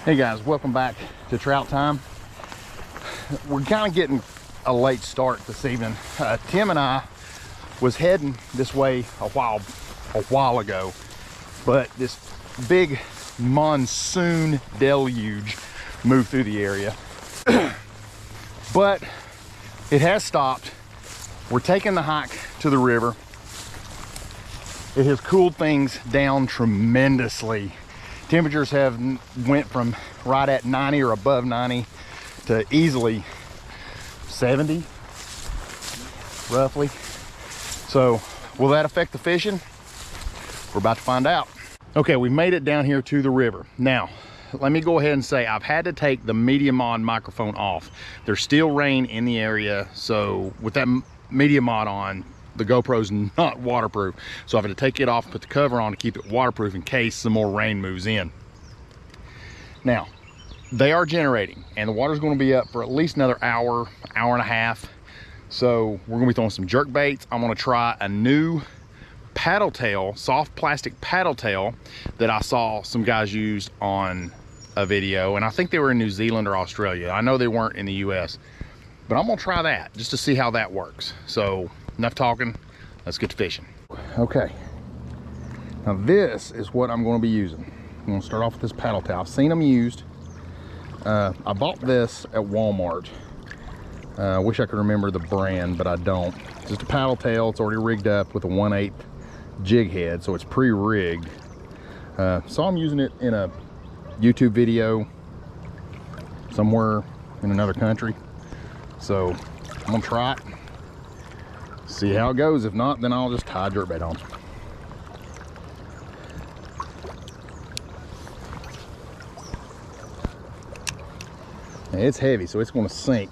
Hey guys, welcome back to Trout Time. We're kind of getting a late start this evening. Tim and I was heading this way a while ago, but this big monsoon deluge moved through the area. But it has stopped. We're taking the hike to the river. It has cooled things down tremendously. Temperatures have went from right at 90 or above 90 to easily 70 roughly. So will that affect the fishing? We're about to find out. Okay, we made it down here to the river. Now let me go ahead and say I've had to take the medium mod microphone off. There's still rain in the area, so with that medium mod on, the GoPro's not waterproof, so I've had to take it off and put the cover on to keep it waterproof in case some more rain moves in. Now, they are generating, and the water's going to be up for at least another hour and a half. So we're going to be throwing some jerk baits. I'm going to try a new paddle tail, soft plastic paddle tail that I saw some guys use on a video, and I think they were in New Zealand or Australia. I know they weren't in the US, but I'm going to try that just to see how that works. So enough talking, let's get to fishing. Okay, now this is what I'm going to be using. I'm going to start off with this paddle tail. I've seen them used. I bought this at Walmart. I wish I could remember the brand, but I don't. It's just a paddle tail. It's already rigged up with a 1/8 jig head, so it's pre-rigged. Saw I'm using it in a YouTube video somewhere in another country, so I'm gonna try it, see how it goes. If not, then I'll just tie a jerkbait on. It's heavy, so it's going to sink.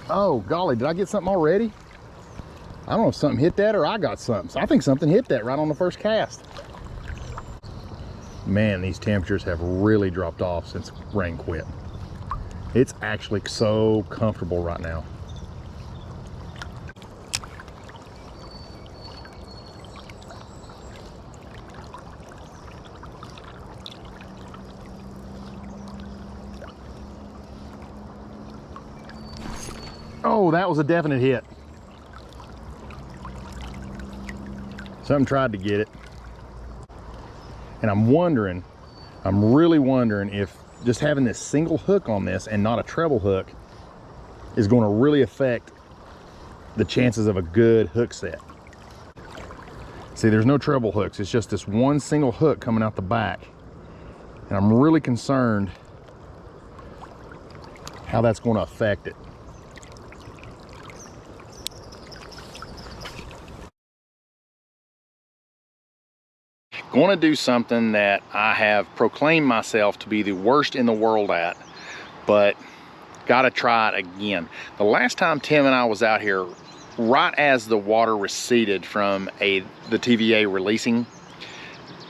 Oh golly, did I get something already? I don't know if something hit that or I got something. So I think something hit that right on the first cast. Man, these temperatures have really dropped off since rain quit. It's actually so comfortable right now. Oh, that was a definite hit. Something tried to get it. And I'm really wondering if just having this single hook on this and not a treble hook is going to really affect the chances of a good hook set. See, there's no treble hooks. It's just this one single hook coming out the back. And I'm really concerned how that's going to affect it. Going to do something that I have proclaimed myself to be the worst in the world at, but got to try it again. The last time Tim and I was out here, right as the water receded from the TVA releasing,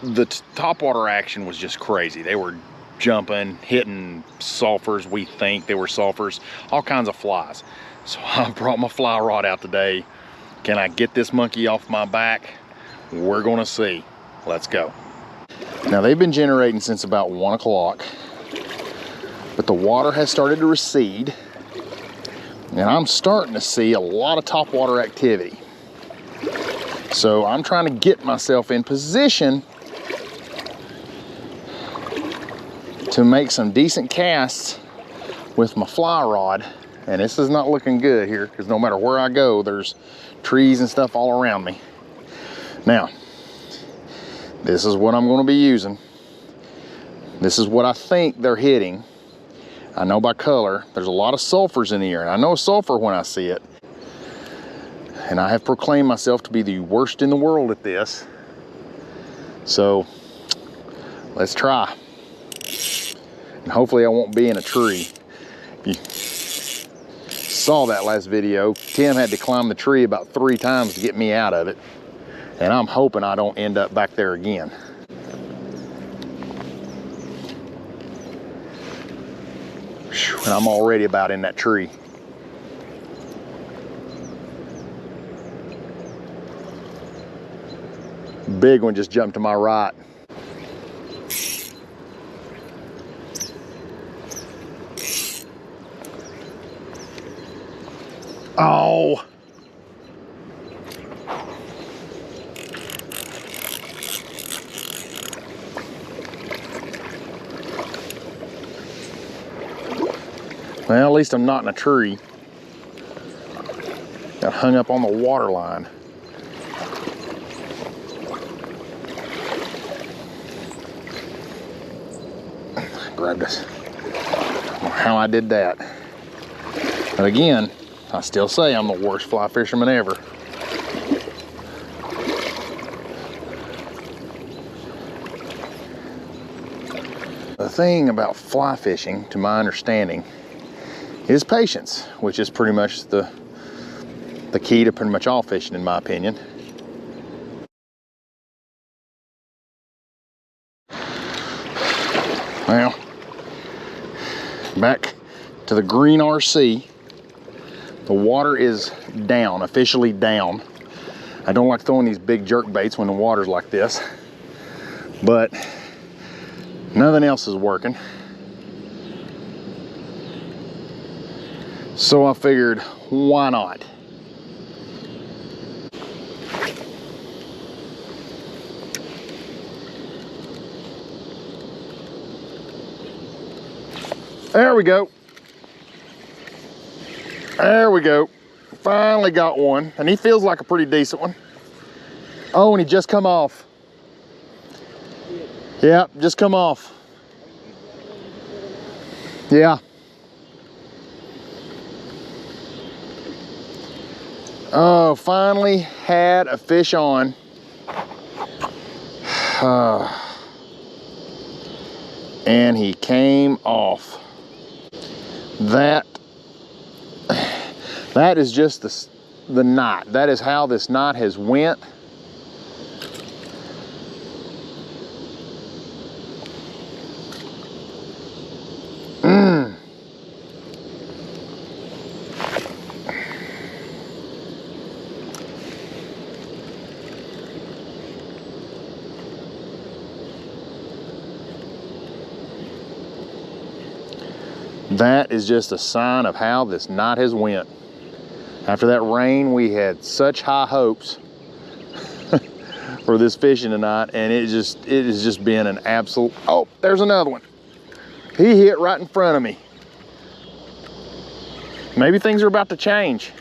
the topwater action was just crazy. They were jumping, hitting sulfurs. We think they were sulfurs, all kinds of flies. So I brought my fly rod out today. Can I get this monkey off my back? We're going to see. Let's go. Now they've been generating since about 1 o'clock, but the water has started to recede, and I'm starting to see a lot of topwater activity. So I'm trying to get myself in position to make some decent casts with my fly rod. And this is not looking good here, because no matter where I go, there's trees and stuff all around me. Now, this is what I'm going to be using. This is what I think they're hitting. I know by color, there's a lot of sulfurs in the air, and I know sulfur when I see it. And I have proclaimed myself to be the worst in the world at this. So, let's try. And hopefully I won't be in a tree. If you saw that last video, Tim had to climb the tree about 3 times to get me out of it. And I'm hoping I don't end up back there again. Whew, and I'm already about in that tree. Big one just jumped to my right. Well, at least I'm not in a tree. Got hung up on the water line. Grab this. How I did that. But again, I still say I'm the worst fly fisherman ever. The thing about fly fishing, to my understanding, is patience, which is pretty much the key to pretty much all fishing, in my opinion. Well, back to the green RC. The water is down, officially down. I don't like throwing these big jerk baits when the water's like this, but nothing else is working. So I figured, why not? There we go. There we go. Finally got one, and he feels like a pretty decent one. Oh, and he just come off. Yeah, just come off. Yeah. Oh, finally had a fish on. And he came off. That is just the knot. That is how this knot has went. That is just a sign of how this night has went. After that rain, we had such high hopes for this fishing tonight, and it has just been an absolute, oh, there's another one. He hit right in front of me. Maybe things are about to change.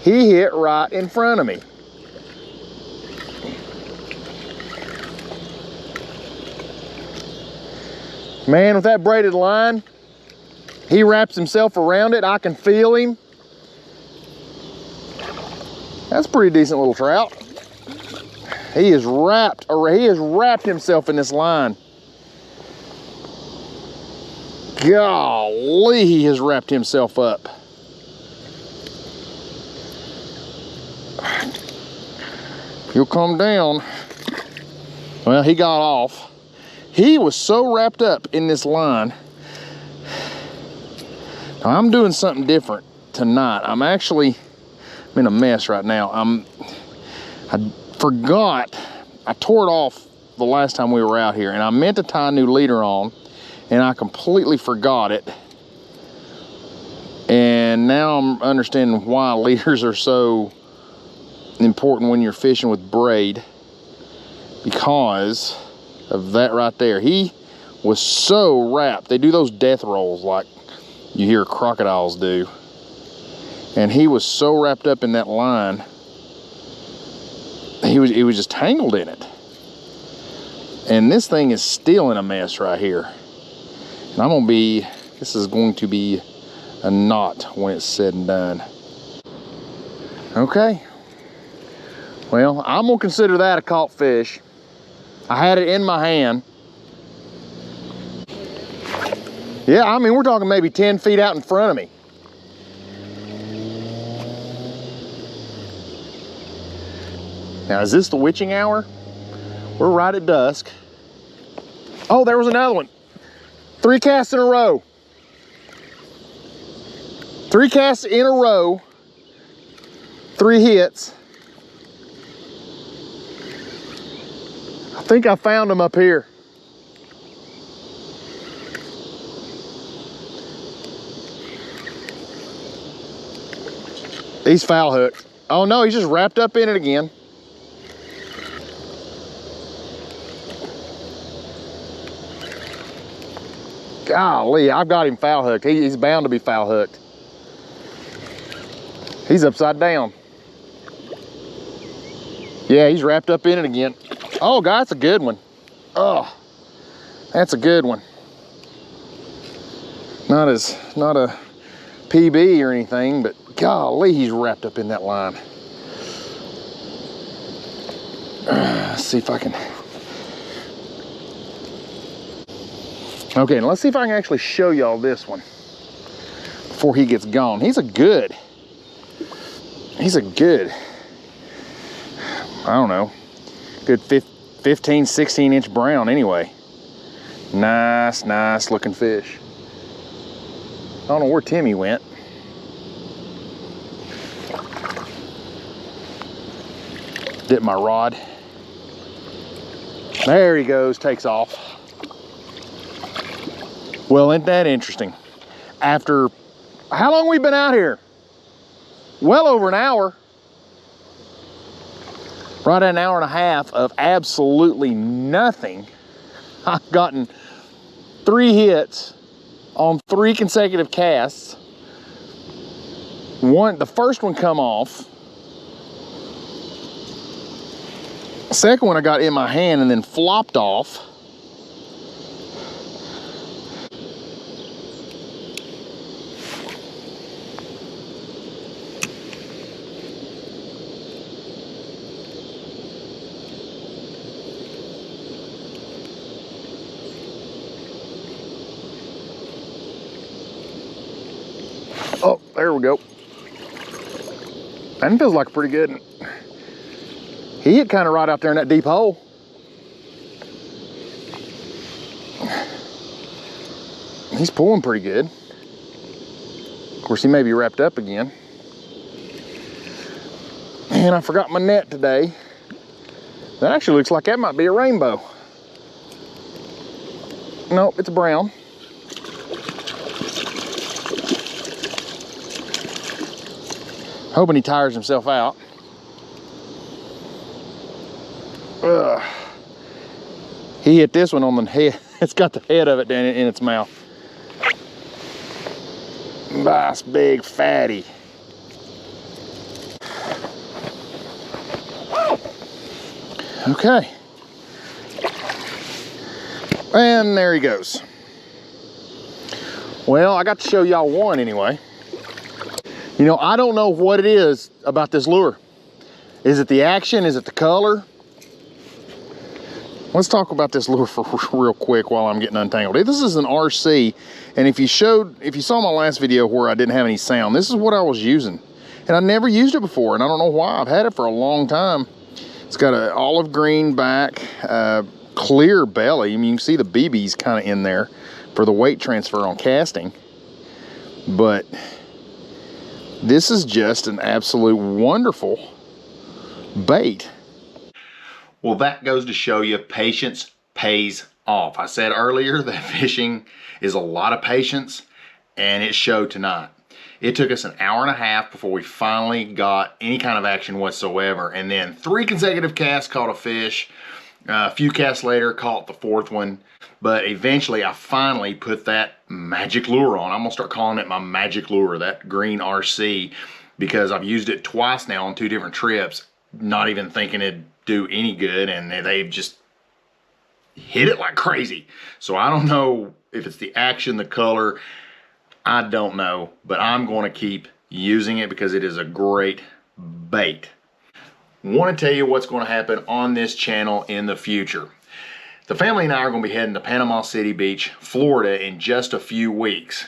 He hit right in front of me. Man, with that braided line, he wraps himself around it. I can feel him. That's a pretty decent little trout. He has wrapped himself in this line. Golly, he has wrapped himself up. He'll come down. Well, he got off. He was so wrapped up in this line. Now, I'm doing something different tonight. I'm in a mess right now. I forgot, I tore it off the last time we were out here, and I meant to tie a new leader on, and I completely forgot it. And now I'm understanding why leaders are so important when you're fishing with braid, because of that right there. He was so wrapped. They do those death rolls like you hear crocodiles do. And he was so wrapped up in that line, he was just tangled in it. And this thing is still in a mess right here. And this is going to be a knot when it's said and done. Okay. Well, I'm gonna consider that a caught fish. I had it in my hand. Yeah, I mean, we're talking maybe 10 feet out in front of me. Now, is this the witching hour? We're right at dusk. Oh, there was another one. 3 casts in a row. 3 casts in a row. 3 hits. I think I found them up here. He's foul hooked. Oh no, he's just wrapped up in it again. Golly, I've got him foul hooked. He's bound to be foul hooked. He's upside down. Yeah, he's wrapped up in it again. Oh, God, that's a good one. Oh, that's a good one. Not a PB or anything, but golly, he's wrapped up in that line. Let's see if I can. Okay, now let's see if I can actually show y'all this one before he gets gone. He's a good, I don't know, good 15, 16 inch brown anyway. Nice looking fish. I don't know where Timmy went. Dip my rod. There he goes, takes off. Well, isn't that interesting? After, how long we been out here? Well over an hour. Right at an hour and a half of absolutely nothing. I've gotten 3 hits on 3 consecutive casts. The first one come off. The second one I got in my hand and then flopped off. Oh, there we go. That feels like a pretty good one. He hit kind of right out there in that deep hole. He's pulling pretty good. Of course, he may be wrapped up again. And I forgot my net today. That actually looks like that might be a rainbow. Nope, it's a brown. Hoping he tires himself out. Ugh. He hit this one on the head. It's got the head of it down in its mouth. Nice big fatty. Okay. And there he goes. Well, I got to show y'all one anyway. You know, I don't know what it is about this lure. Is it the action? Is it the color? Let's talk about this lure for real quick while I'm getting untangled. This is an RC, and if you saw my last video where I didn't have any sound, this is what I was using. And I never used it before, and I don't know why. I've had it for a long time. It's got an olive green back, clear belly. I mean, you can see the BBs kind of in there for the weight transfer on casting. But this is just an absolute wonderful bait. Well, that goes to show you patience pays off. I said earlier that fishing is a lot of patience, and it showed tonight. It took us an hour and a half before we finally got any kind of action whatsoever, and then 3 consecutive casts caught a fish. A few casts later caught the 4th one, but eventually I finally put that magic lure on. I'm gonna start calling it my magic lure, that green RC, because I've used it twice now on 2 different trips, not even thinking it'd do any good, and they've just hit it like crazy. So I don't know if it's the action, the color, I don't know, but I'm going to keep using it because it is a great bait. Want to tell you what's going to happen on this channel in the future. The family and I are going to be heading to Panama City Beach, Florida in just a few weeks.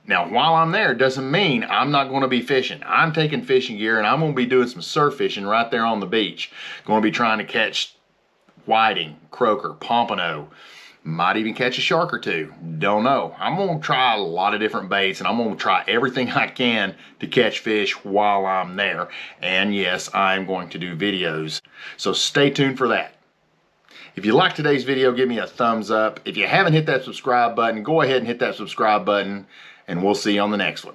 Now, while I'm there, it doesn't mean I'm not going to be fishing. I'm taking fishing gear and I'm going to be doing some surf fishing right there on the beach. Going to be trying to catch whiting, croaker, pompano. Might even catch a shark or 2. Don't know. I'm going to try a lot of different baits, and I'm going to try everything I can to catch fish while I'm there. And yes, I'm going to do videos. So stay tuned for that. If you like today's video, give me a thumbs up. If you haven't hit that subscribe button, go ahead and hit that subscribe button, and we'll see you on the next one.